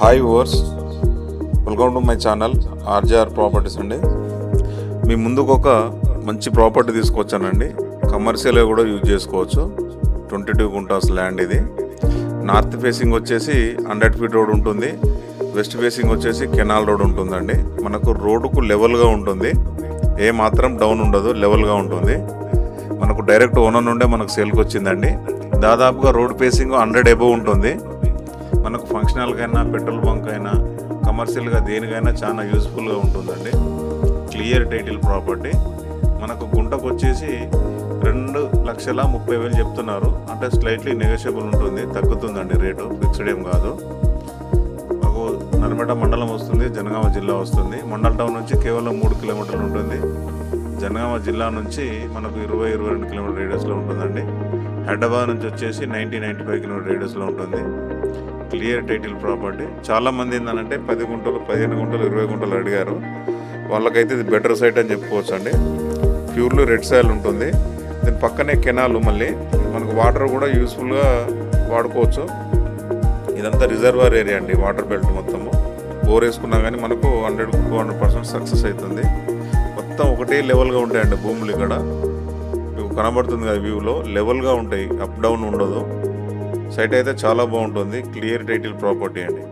Hi overs, welcome to my channel RJR properties అండి. మీ ముందుకు ఒక మంచి ప్రాపర్టీ తీసుకొచ్చానండి. కమర్షియల్గా కూడా యూజ్ చేసుకోవచ్చు. 22 గుంటాస్ ల్యాండ్ ఇది. నార్త్ ఫేసింగ్ వచ్చేసి 100 ఫీట్ రోడ్ ఉంటుంది. వెస్ట్ ఫేసింగ్ వచ్చేసి కెనాల్ రోడ్ ఉంటుందండి. మనకు రోడ్డుకు లెవెల్గా ఉంటుంది, ఏ మాత్రం డౌన్ ఉండదు, లెవెల్గా ఉంటుంది. మనకు డైరెక్ట్ ఓనర్ నుండే మనకు సేల్కి వచ్చిందండి. దాదాపుగా రోడ్ ఫేసింగ్ 100 అబోవ్ ఉంటుంది. మనకు ఫంక్షనల్కైనా, పెట్రోల్ బంక్ అయినా, కమర్షియల్గా దేనికైనా చాలా యూస్ఫుల్గా ఉంటుందండి. Clear title property. మనకు గుంటకు వచ్చేసి 2,30,000 చెప్తున్నారు. అంటే స్లైట్లీ నెగోషియబుల్ ఉంటుంది, తగ్గుతుందండి రేటు, ఫిక్స్డ్ ఏం కాదు. మనకు నర్మేట మండలం వస్తుంది, జనగామ జిల్లా వస్తుంది. మండల్ టౌన్ నుంచి కేవలం 3 కిలోమీటర్లు ఉంటుంది. జనగామ జిల్లా నుంచి మనకు 20-22 కిలోమీటర్ రేడియస్లో ఉంటుందండి. హైదరాబాద్ నుంచి వచ్చేసి 90-95 కిలోమీటర్ రేడియస్లో ఉంటుంది. Clear title property. చాలామంది ఏంటంటే 10 గుంటలు, 15 గుంటలు, 20 గుంటలు అడిగారు. వాళ్ళకైతే ఇది బెటర్ సైట్ అని చెప్పుకోవచ్చు అండి. ప్యూర్లీ రెడ్ సాయిల్ ఉంటుంది. దీని పక్కనే కెనాల్, మళ్ళీ మనకు వాటర్ కూడా యూస్ఫుల్గా వాడుకోవచ్చు. ఇదంతా రిజర్వాయర్ ఏరియా అండి, వాటర్ బెల్ట్ మొత్తము. బోర్ వేసుకున్నా కానీ మనకు 100-200% సక్సెస్ అవుతుంది. మొత్తం ఒకటే లెవెల్గా ఉంటాయండి భూములు. ఇక్కడ మీకు కనబడుతుంది కదా వ్యూలో, లెవెల్గా ఉంటాయి, అప్ డౌన్ ఉండదు. సైట్ అయితే చాలా బాగుంటుంది. క్లియర్ టైటిల్ ప్రాపర్టీ అండి.